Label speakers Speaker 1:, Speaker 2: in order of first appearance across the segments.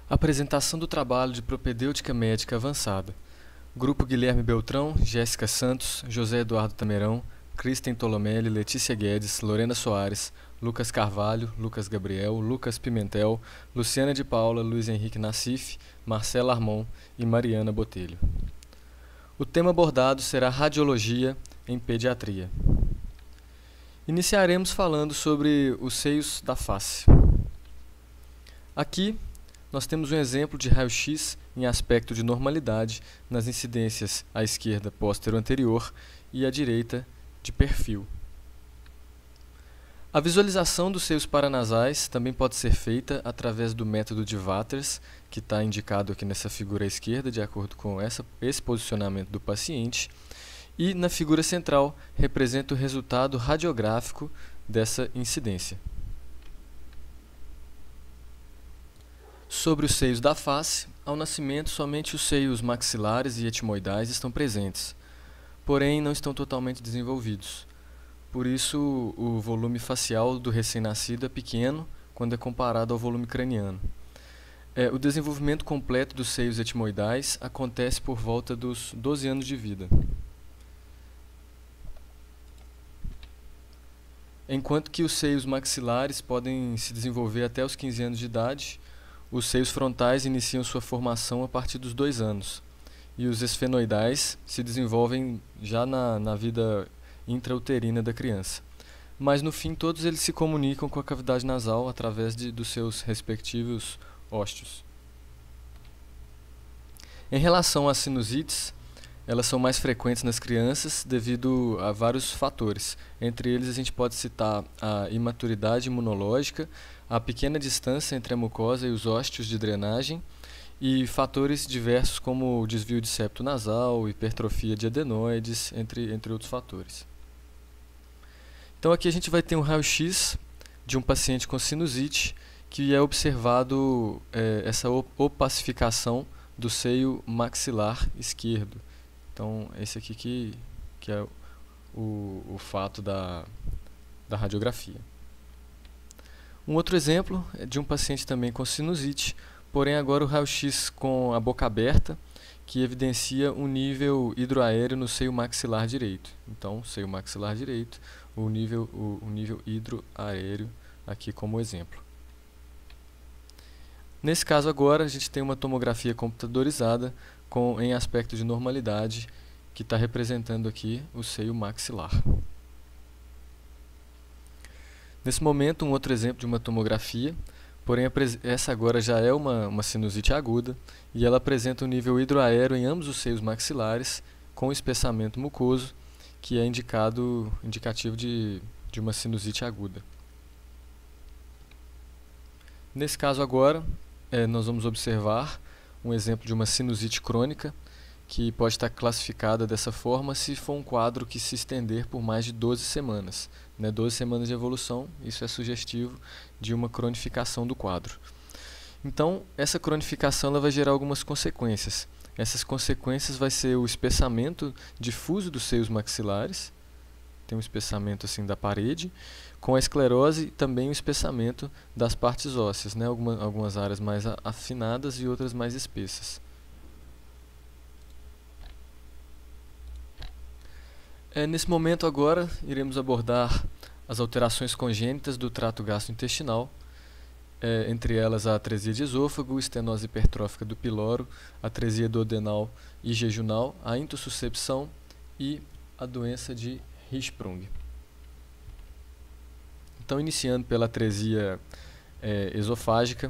Speaker 1: Apresentação do trabalho de propedêutica médica avançada. Grupo Guilherme Beltrão, Jéssica Santos, José Eduardo Tamerão, Kristen Tolomelli, Letícia Guedes, Lorena Soares, Lucas Carvalho, Lucas Gabriel, Lucas Pimentel, Luciana de Paula, Luiz Henrique Nassif, Marcela Armon e Mariana Botelho. O tema abordado será radiologia em pediatria. Iniciaremos falando sobre os seios da face. Aqui, nós temos um exemplo de raio-x em aspecto de normalidade nas incidências à esquerda póstero-anterior e à direita de perfil. A visualização dos seios paranasais também pode ser feita através do método de Watters, que está indicado aqui nessa figura à esquerda, de acordo com esse posicionamento do paciente, e na figura central representa o resultado radiográfico dessa incidência. Sobre os seios da face, ao nascimento somente os seios maxilares e etimoidais estão presentes, porém não estão totalmente desenvolvidos. Por isso, o volume facial do recém-nascido é pequeno quando é comparado ao volume craniano. O desenvolvimento completo dos seios etimoidais acontece por volta dos 12 anos de vida. Enquanto que os seios maxilares podem se desenvolver até os 15 anos de idade, os seios frontais iniciam sua formação a partir dos 2 anos, e os esfenoidais se desenvolvem já na vida intrauterina da criança. Mas no fim todos eles se comunicam com a cavidade nasal através dos seus respectivos ósteos. Em relação às sinusites, elas são mais frequentes nas crianças devido a vários fatores. Entre eles a gente pode citar a imaturidade imunológica, a pequena distância entre a mucosa e os ósteos de drenagem e fatores diversos como o desvio de septo nasal, hipertrofia de adenoides, entre outros fatores. Então aqui a gente vai ter um raio-x de um paciente com sinusite que é observado essa opacificação do seio maxilar esquerdo. Então esse aqui que é o fato da radiografia. Um outro exemplo é de um paciente também com sinusite, porém agora o raio-x com a boca aberta, que evidencia um nível hidroaéreo no seio maxilar direito. Então, seio maxilar direito, o nível hidroaéreo aqui como exemplo. Nesse caso agora, a gente tem uma tomografia computadorizada em aspecto de normalidade, que está representando aqui o seio maxilar. Nesse momento, um outro exemplo de uma tomografia, porém essa agora já é uma sinusite aguda e ela apresenta um nível hidroaéreo em ambos os seios maxilares com espessamento mucoso, que é indicativo de uma sinusite aguda. Nesse caso agora, nós vamos observar um exemplo de uma sinusite crônica, que pode estar classificada dessa forma se for um quadro que se estender por mais de 12 semanas. 12 semanas de evolução, isso é sugestivo de uma cronificação do quadro. Então, essa cronificação ela vai gerar algumas consequências. Essas consequências vai ser o espessamento difuso dos seios maxilares, tem um espessamento assim da parede, com a esclerose e também o espessamento das partes ósseas, algumas áreas mais afinadas e outras mais espessas. Nesse momento agora, iremos abordar as alterações congênitas do trato gastrointestinal, entre elas a atresia de esôfago, estenose hipertrófica do piloro, atresia duodenal e jejunal, a intossuscepção e a doença de Hirschsprung. Então, iniciando pela atresia esofágica,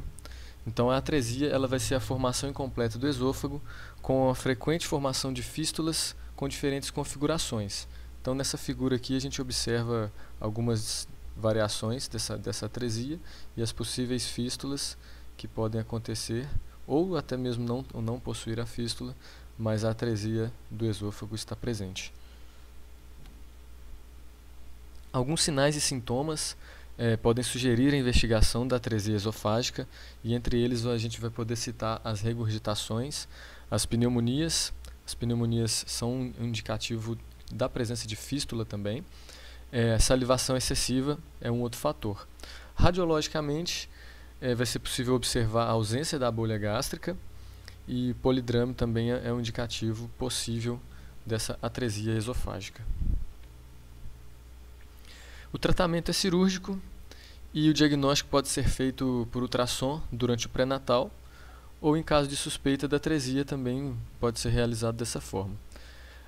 Speaker 1: então a atresia ela vai ser a formação incompleta do esôfago, com a frequente formação de fístulas com diferentes configurações. Então, nessa figura aqui, a gente observa algumas variações dessa atresia e as possíveis fístulas que podem acontecer, ou até mesmo não possuir a fístula, mas a atresia do esôfago está presente. Alguns sinais e sintomas podem sugerir a investigação da atresia esofágica, e entre eles a gente vai poder citar as regurgitações, as pneumonias. As pneumonias são um indicativo da presença de fístula também. Salivação excessiva é um outro fator. Radiologicamente, vai ser possível observar a ausência da bolha gástrica, e polidrame também é um indicativo possível dessa atresia esofágica. O tratamento é cirúrgico e o diagnóstico pode ser feito por ultrassom durante o pré-natal, ou em caso de suspeita da atresia também pode ser realizado dessa forma.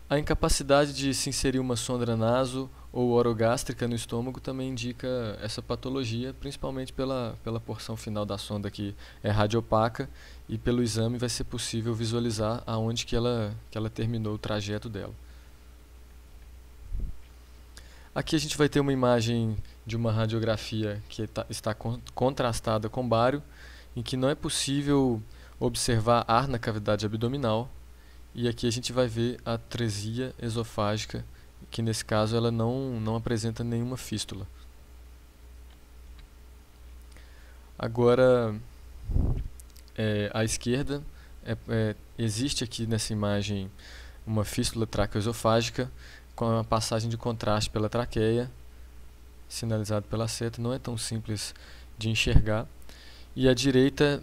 Speaker 1: A incapacidade de se inserir uma sonda naso ou orogástrica no estômago também indica essa patologia, principalmente pela porção final da sonda que é radiopaca, e pelo exame vai ser possível visualizar aonde que ela terminou o trajeto dela. Aqui a gente vai ter uma imagem de uma radiografia que está contrastada com bário, em que não é possível observar ar na cavidade abdominal, e aqui a gente vai ver a atresia esofágica, que nesse caso ela não apresenta nenhuma fístula. Agora, à esquerda, existe aqui nessa imagem uma fístula traqueoesofágica com a passagem de contraste pela traqueia, sinalizado pela seta. Não é tão simples de enxergar. E à direita,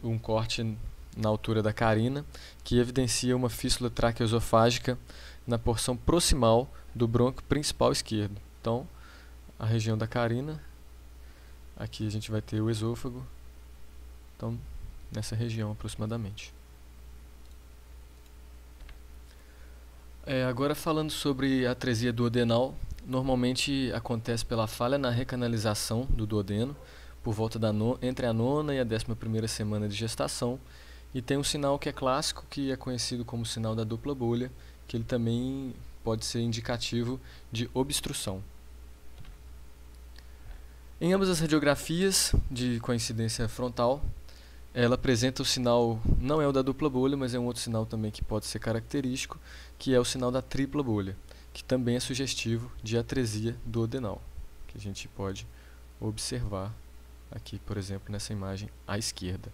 Speaker 1: um corte na altura da carina, que evidencia uma fístula traqueoesofágica na porção proximal do brônquio principal esquerdo. Então, a região da carina, aqui a gente vai ter o esôfago, então nessa região aproximadamente. Agora falando sobre a atresia duodenal, normalmente acontece pela falha na recanalização do duodeno, por volta entre a 9ª e a 11ª semana de gestação, e tem um sinal que é clássico, que é conhecido como sinal da dupla bolha, que ele também pode ser indicativo de obstrução. Em ambas as radiografias de coincidência frontal, ela apresenta o sinal, não é o da dupla bolha, mas é um outro sinal também que pode ser característico, que é o sinal da tripla bolha, que também é sugestivo de atresia duodenal, que a gente pode observar aqui, por exemplo, nessa imagem à esquerda.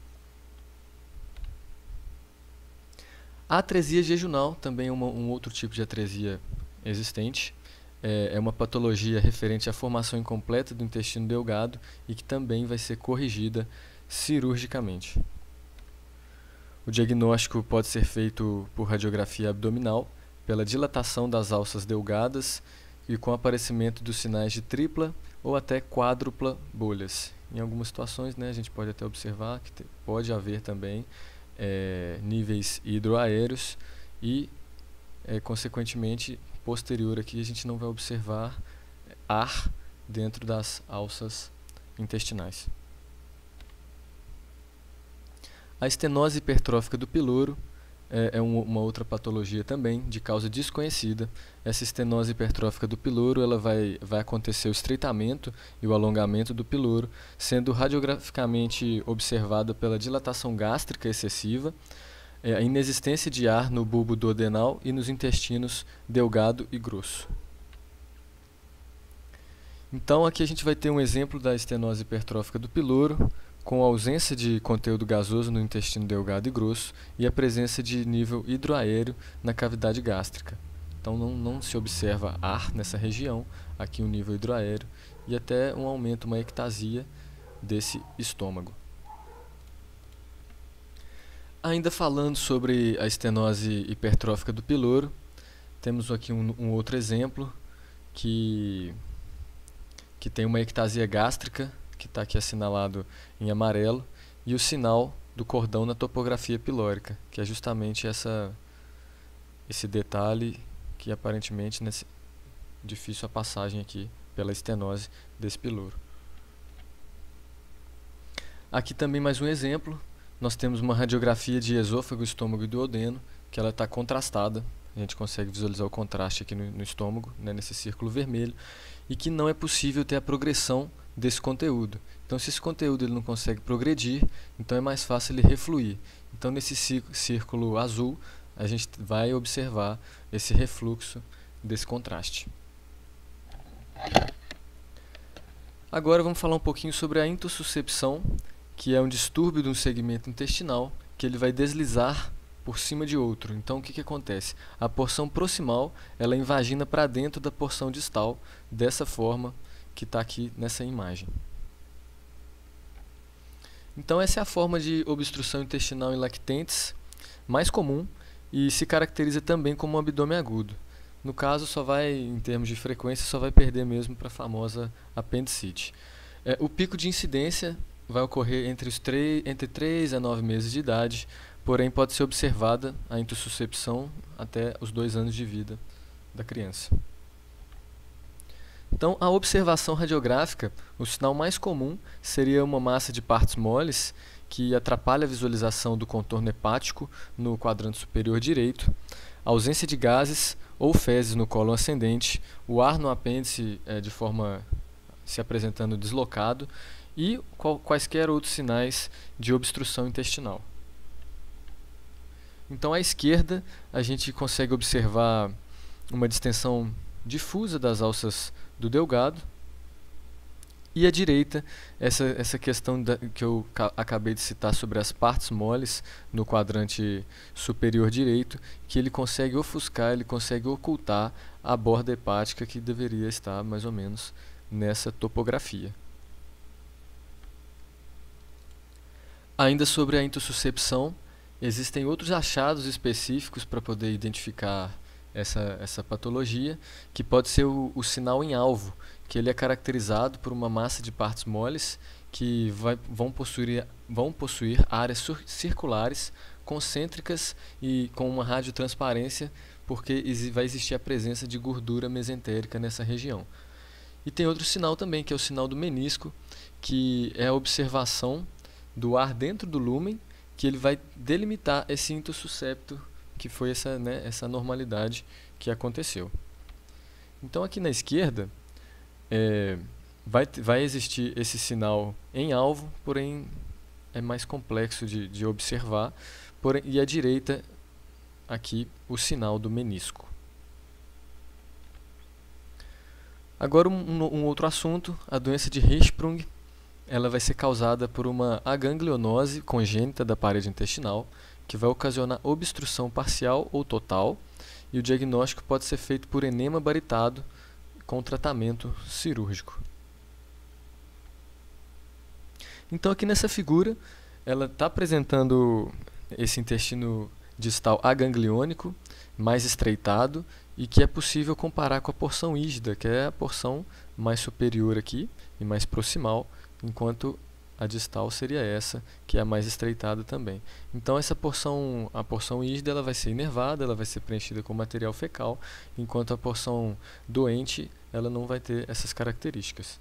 Speaker 1: A atresia jejunal também é um outro tipo de atresia existente. É uma patologia referente à formação incompleta do intestino delgado e que também vai ser corrigida cirurgicamente. O diagnóstico pode ser feito por radiografia abdominal, pela dilatação das alças delgadas e com aparecimento dos sinais de tripla ou até quádrupla bolhas. Em algumas situações, a gente pode até observar que pode haver também níveis hidroaéreos e, consequentemente, posterior aqui a gente não vai observar ar dentro das alças intestinais. A estenose hipertrófica do piloro é uma outra patologia também, de causa desconhecida. Essa estenose hipertrófica do piloro ela vai acontecer o estreitamento e o alongamento do piloro, sendo radiograficamente observada pela dilatação gástrica excessiva, a inexistência de ar no bulbo duodenal e nos intestinos delgado e grosso. Então aqui a gente vai ter um exemplo da estenose hipertrófica do piloro, com a ausência de conteúdo gasoso no intestino delgado e grosso e a presença de nível hidroaéreo na cavidade gástrica. Então não se observa ar nessa região, aqui um nível hidroaéreo, e até um aumento, uma ectasia desse estômago. Ainda falando sobre a estenose hipertrófica do piloro, temos aqui um outro exemplo que tem uma ectasia gástrica, que está aqui assinalado em amarelo, e o sinal do cordão na topografia pilórica, que é justamente esse detalhe que aparentemente difícil a passagem aqui pela estenose desse piloro. Aqui também mais um exemplo, nós temos uma radiografia de esôfago, estômago e duodeno, que ela está contrastada, a gente consegue visualizar o contraste aqui no estômago, nesse círculo vermelho, e que não é possível ter a progressão desse conteúdo. Então, se esse conteúdo ele não consegue progredir, então é mais fácil ele refluir. Então, nesse círculo azul, a gente vai observar esse refluxo desse contraste. Agora vamos falar um pouquinho sobre a intussuscepção, que é um distúrbio de um segmento intestinal, que ele vai deslizar por cima de outro. Então, o que acontece? A porção proximal ela invagina para dentro da porção distal, dessa forma que está aqui nessa imagem. Então essa é a forma de obstrução intestinal em lactentes mais comum e se caracteriza também como um abdômen agudo. No caso, só vai, em termos de frequência, só vai perder mesmo para a famosa apendicite. O pico de incidência vai ocorrer entre 3 a 9 meses de idade, porém pode ser observada a intussuscepção até os 2 anos de vida da criança. Então, a observação radiográfica, o sinal mais comum seria uma massa de partes moles que atrapalha a visualização do contorno hepático no quadrante superior direito, ausência de gases ou fezes no cólon ascendente, o ar no apêndice de forma se apresentando deslocado e quaisquer outros sinais de obstrução intestinal. Então, à esquerda, a gente consegue observar uma distensão difusa das alças do delgado, e à direita, essa questão que eu acabei de citar sobre as partes moles no quadrante superior direito, que ele consegue ofuscar, ele consegue ocultar a borda hepática que deveria estar mais ou menos nessa topografia. Ainda sobre a intussuscepção, existem outros achados específicos para poder identificar essa patologia, que pode ser o sinal em alvo, que ele é caracterizado por uma massa de partes moles que vão possuir áreas circulares, concêntricas e com uma radiotransparência, porque vai existir a presença de gordura mesentérica nessa região. E tem outro sinal também, que é o sinal do menisco, que é a observação do ar dentro do lúmen, que ele vai delimitar esse intussuscepto, que foi essa normalidade que aconteceu. Então aqui na esquerda vai existir esse sinal em alvo, porém é mais complexo de observar, e à direita aqui o sinal do menisco. Agora um outro assunto, a doença de Hirschsprung, ela vai ser causada por uma aganglionose congênita da parede intestinal, que vai ocasionar obstrução parcial ou total, e o diagnóstico pode ser feito por enema baritado com tratamento cirúrgico. Então aqui nessa figura, ela está apresentando esse intestino distal agangliônico, mais estreitado, e que é possível comparar com a porção ígida, que é a porção mais superior aqui e mais proximal, enquanto a distal seria essa, que é a mais estreitada também. Então a porção ígida, ela vai ser inervada, ela vai ser preenchida com material fecal, enquanto a porção doente, ela não vai ter essas características.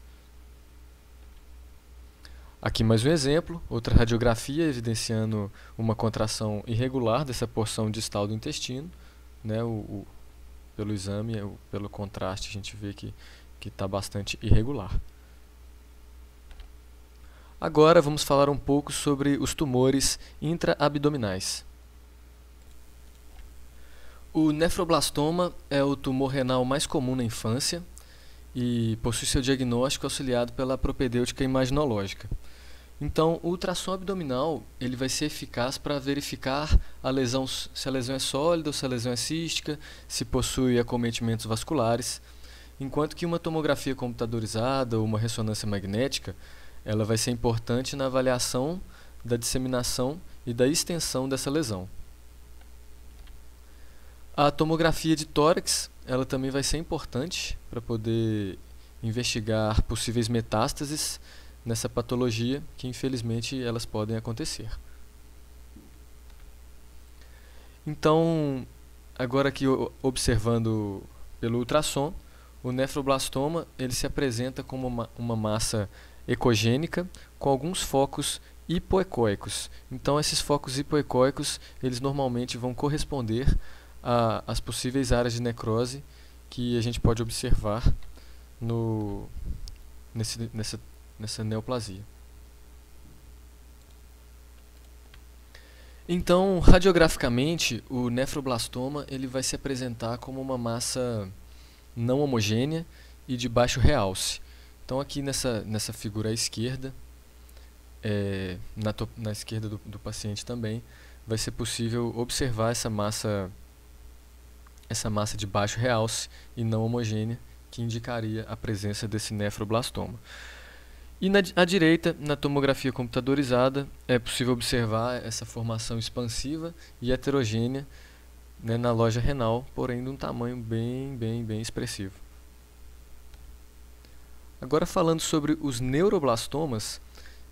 Speaker 1: Aqui mais um exemplo, outra radiografia evidenciando uma contração irregular dessa porção distal do intestino, né, pelo exame, pelo contraste, a gente vê que está bastante irregular. Agora vamos falar um pouco sobre os tumores intraabdominais. O nefroblastoma é o tumor renal mais comum na infância e possui seu diagnóstico auxiliado pela propedêutica imaginológica. Então, o ultrassom abdominal ele vai ser eficaz para verificar se a lesão é sólida ou se a lesão é cística, se possui acometimentos vasculares, enquanto que uma tomografia computadorizada ou uma ressonância magnética ela vai ser importante na avaliação da disseminação e da extensão dessa lesão. A tomografia de tórax ela também vai ser importante para poder investigar possíveis metástases nessa patologia, que infelizmente elas podem acontecer. Então, agora aqui observando pelo ultrassom, o nefroblastoma ele se apresenta como uma massa ecogênica com alguns focos hipoecóicos. Então esses focos hipoecóicos eles normalmente vão corresponder às possíveis áreas de necrose que a gente pode observar nessa neoplasia. Então, radiograficamente, o nefroblastoma ele vai se apresentar como uma massa não homogênea e de baixo realce. Então aqui nessa figura à esquerda, na esquerda do paciente também, vai ser possível observar essa massa de baixo realce e não homogênea, que indicaria a presença desse nefroblastoma. E à direita, na tomografia computadorizada, é possível observar essa formação expansiva e heterogênea, né, na loja renal, porém de um tamanho bem expressivo. Agora falando sobre os neuroblastomas,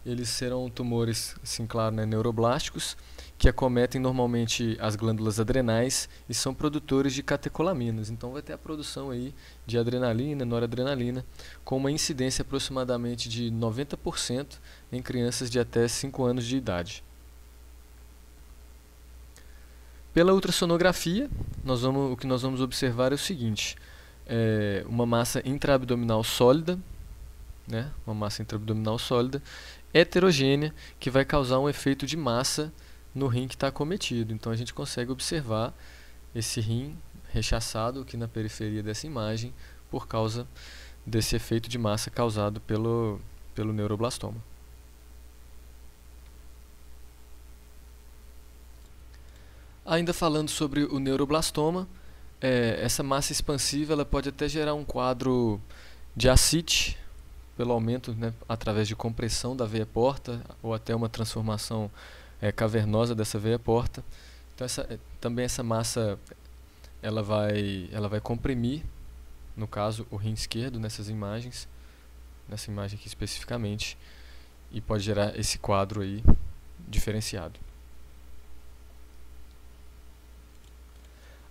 Speaker 1: eles serão tumores, assim claro, né, neuroblásticos, que acometem normalmente as glândulas adrenais e são produtores de catecolaminas. Então vai ter a produção aí de adrenalina, noradrenalina, com uma incidência aproximadamente de 90% em crianças de até 5 anos de idade. Pela ultrassonografia, o que nós vamos observar é o seguinte: uma massa intraabdominal sólida, né, uma massa intraabdominal sólida, heterogênea, que vai causar um efeito de massa no rim que está acometido. Então a gente consegue observar esse rim rechaçado aqui na periferia dessa imagem por causa desse efeito de massa causado pelo neuroblastoma. Ainda falando sobre o neuroblastoma, essa massa expansiva ela pode até gerar um quadro de ascite, pelo aumento, né, através de compressão da veia porta, ou até uma transformação cavernosa dessa veia porta. Então também essa massa ela vai comprimir, no caso, o rim esquerdo nessas imagens, nessa imagem aqui especificamente, e pode gerar esse quadro aí diferenciado.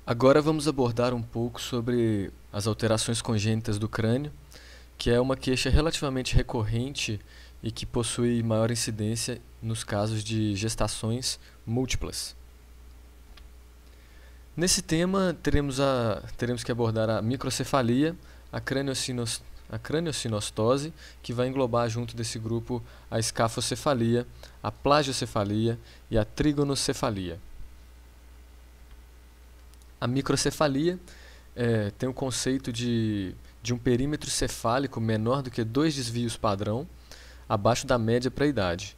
Speaker 1: Agora vamos abordar um pouco sobre as alterações congênitas do crânio, que é uma queixa relativamente recorrente e que possui maior incidência nos casos de gestações múltiplas. Nesse tema, teremos que abordar a microcefalia, a craniosinostose, que vai englobar junto desse grupo a escafocefalia, a plagiocefalia e a trigonocefalia. A microcefalia tem o conceito de um perímetro cefálico menor do que 2 desvios padrão, abaixo da média para a idade.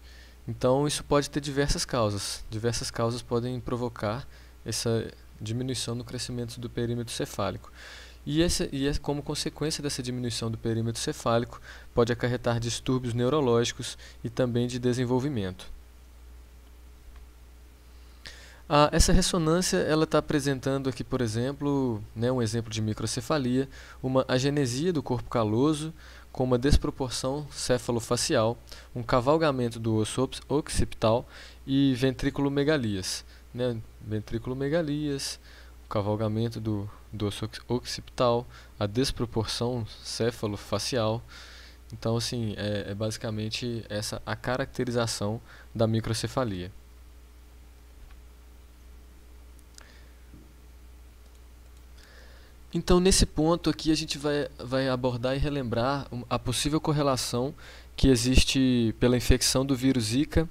Speaker 1: Então isso pode ter diversas causas. Diversas causas podem provocar essa diminuição no crescimento do perímetro cefálico. E como consequência dessa diminuição do perímetro cefálico, pode acarretar distúrbios neurológicos e também de desenvolvimento. Essa ressonância ela está apresentando aqui, por exemplo, né, um exemplo de microcefalia, uma agenesia do corpo caloso com uma desproporção cefalofacial, um cavalgamento do osso occipital e ventriculomegalias. Né, ventriculomegalias, o cavalgamento do osso occipital, a desproporção cefalofacial. Então, assim, é basicamente essa a caracterização da microcefalia. Então, nesse ponto aqui, a gente vai abordar e relembrar a possível correlação que existe pela infecção do vírus Zika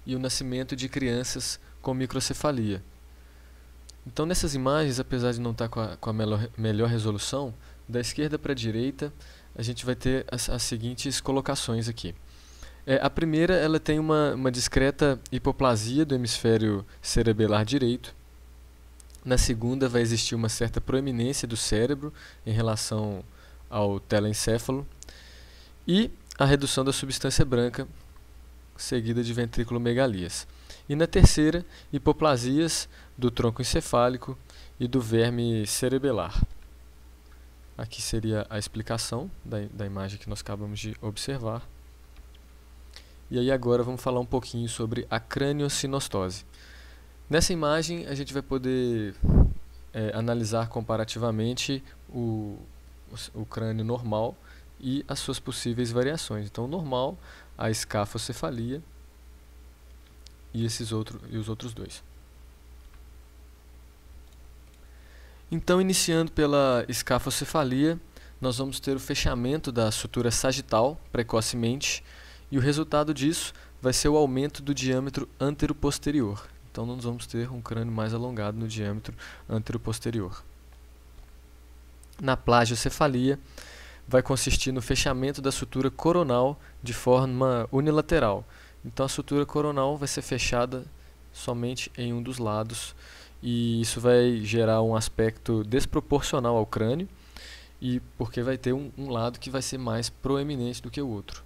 Speaker 1: e o nascimento de crianças com microcefalia. Então, nessas imagens, apesar de não estar com a melhor resolução, da esquerda para a direita, a gente vai ter as seguintes colocações aqui. A primeira, ela tem uma discreta hipoplasia do hemisfério cerebelar direito. Na segunda, vai existir uma certa proeminência do cérebro em relação ao telencéfalo e a redução da substância branca, seguida de ventriculomegalias. E na terceira, hipoplasias do tronco encefálico e do verme cerebelar. Aqui seria a explicação da imagem que nós acabamos de observar. E aí agora vamos falar um pouquinho sobre a craniosinostose. Nessa imagem a gente vai poder analisar comparativamente o crânio normal e as suas possíveis variações. Então, normal, a escafocefalia e os outros dois. Então, iniciando pela escafocefalia, nós vamos ter o fechamento da sutura sagital precocemente e o resultado disso vai ser o aumento do diâmetro antero-posterior. Então, nós vamos ter um crânio mais alongado no diâmetro antero-posterior. Na plagiocefalia, vai consistir no fechamento da sutura coronal de forma unilateral. Então, a sutura coronal vai ser fechada somente em um dos lados, e isso vai gerar um aspecto desproporcional ao crânio, e porque vai ter um lado que vai ser mais proeminente do que o outro.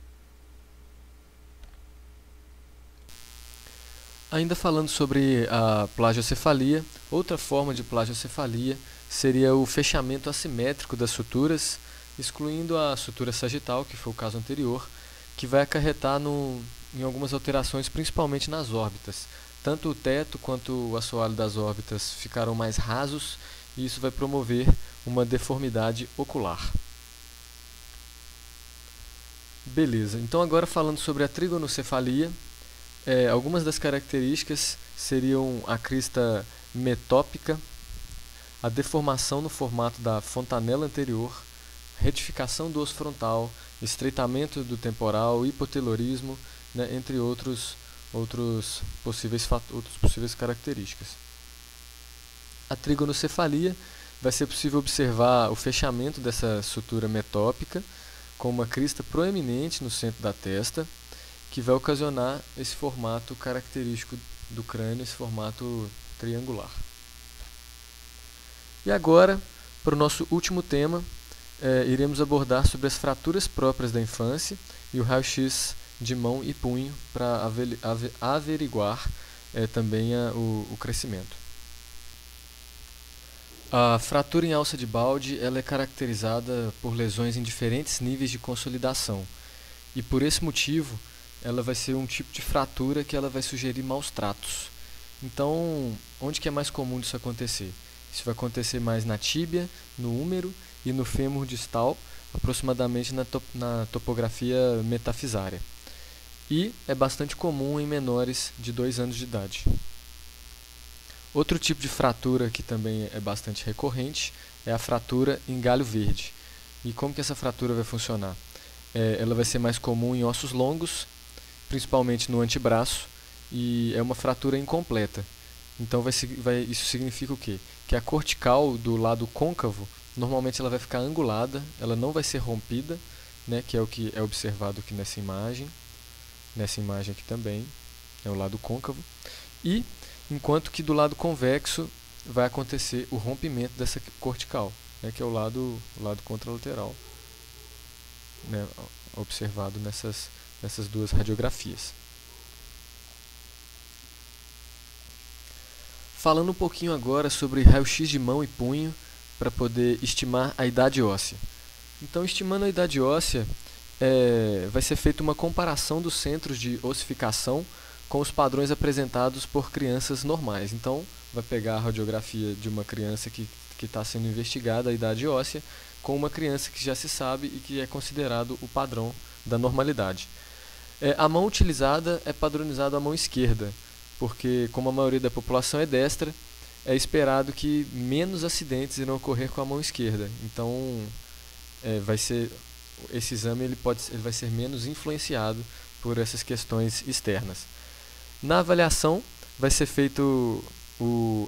Speaker 1: Ainda falando sobre a plagiocefalia, outra forma de plagiocefalia seria o fechamento assimétrico das suturas, excluindo a sutura sagital, que foi o caso anterior, que vai acarretar em algumas alterações, principalmente nas órbitas. Tanto o teto quanto o assoalho das órbitas ficarão mais rasos e isso vai promover uma deformidade ocular. Beleza, então agora falando sobre a trigonocefalia, algumas das características seriam a crista metópica, a deformação no formato da fontanela anterior, retificação do osso frontal, estreitamento do temporal, hipotelorismo, né, entre outros possíveis características. A trigonocefalia vai ser possível observar o fechamento dessa sutura metópica com uma crista proeminente no centro da testa, que vai ocasionar esse formato característico do crânio, esse formato triangular. E agora, para o nosso último tema, iremos abordar sobre as fraturas próprias da infância e o raio-x de mão e punho para averiguar também o crescimento. A fratura em alça de balde ela é caracterizada por lesões em diferentes níveis de consolidação e por esse motivo ela vai ser um tipo de fratura que ela vai sugerir maus tratos. Então, onde que é mais comum disso acontecer? Isso vai acontecer mais na tíbia, no húmero e no fêmur distal, aproximadamente na topografia metafisária. E é bastante comum em menores de 2 anos de idade. Outro tipo de fratura que também é bastante recorrente é a fratura em galho verde. E como que essa fratura vai funcionar? Ela vai ser mais comum em ossos longos, principalmente no antebraço, e é uma fratura incompleta. Então isso significa o quê? Que a cortical do lado côncavo, normalmente ela vai ficar angulada, ela não vai ser rompida, né, que é o que é observado aqui nessa imagem aqui também, é o lado côncavo, e enquanto que do lado convexo vai acontecer o rompimento dessa cortical, né, que é o lado contralateral, né, observado nessas duas radiografias. Falando um pouquinho agora sobre raio-x de mão e punho para poder estimar a idade óssea. Então, estimando a idade óssea, vai ser feita uma comparação dos centros de ossificação com os padrões apresentados por crianças normais. Então, vai pegar a radiografia de uma criança que está sendo investigada, a idade óssea, com uma criança que já se sabe e que é considerado o padrão da normalidade. A mão utilizada é padronizada a mão esquerda, porque como a maioria da população é destra, é esperado que menos acidentes irão ocorrer com a mão esquerda. Então, esse exame ele vai ser menos influenciado por essas questões externas. Na avaliação, vai ser feito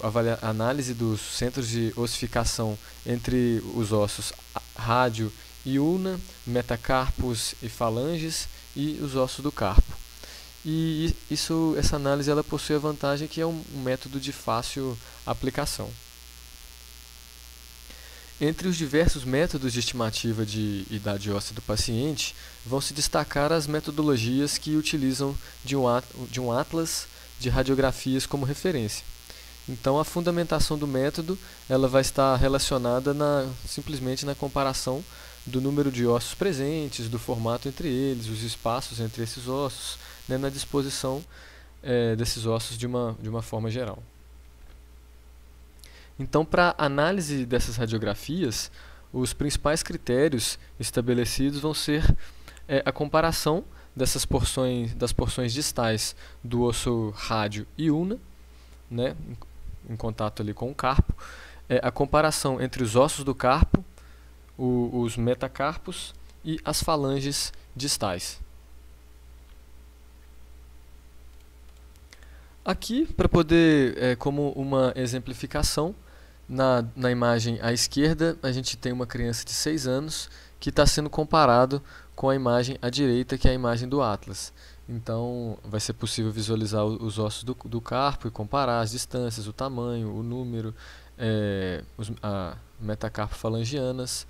Speaker 1: a análise dos centros de ossificação entre os ossos rádio e ulna, metacarpos e falanges e os ossos do carpo. E essa análise ela possui a vantagem que é um método de fácil aplicação. Entre os diversos métodos de estimativa de idade óssea do paciente, vão se destacar as metodologias que utilizam de um atlas de radiografias como referência. Então, a fundamentação do método ela vai estar relacionada simplesmente na comparação do número de ossos presentes, do formato entre eles, os espaços entre esses ossos, né, na disposição desses ossos de uma forma geral. Então, para análise dessas radiografias, os principais critérios estabelecidos vão ser a comparação das porções distais do osso rádio e ulna, né, em contato ali com o carpo, a comparação entre os ossos do carpo, os metacarpos e as falanges distais. Aqui, para poder, como uma exemplificação, na imagem à esquerda, a gente tem uma criança de 6 anos que está sendo comparado com a imagem à direita, que é a imagem do atlas. Então, vai ser possível visualizar os ossos do carpo e comparar as distâncias, o tamanho, o número, a metacarpo falangianas,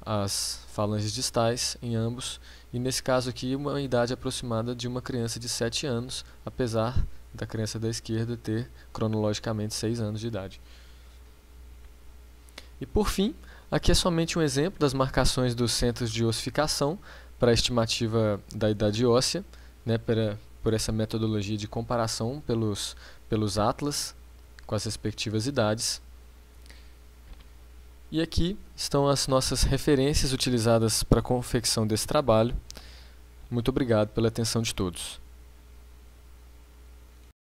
Speaker 1: as falanges distais em ambos. E nesse caso aqui, uma idade aproximada de uma criança de 7 anos, apesar da criança da esquerda ter cronologicamente 6 anos de idade. E por fim, aqui é somente um exemplo das marcações dos centros de ossificação para a estimativa da idade óssea, né, por essa metodologia de comparação pelos atlas com as respectivas idades. E aqui estão as nossas referências utilizadas para a confecção desse trabalho. Muito obrigado pela atenção de todos.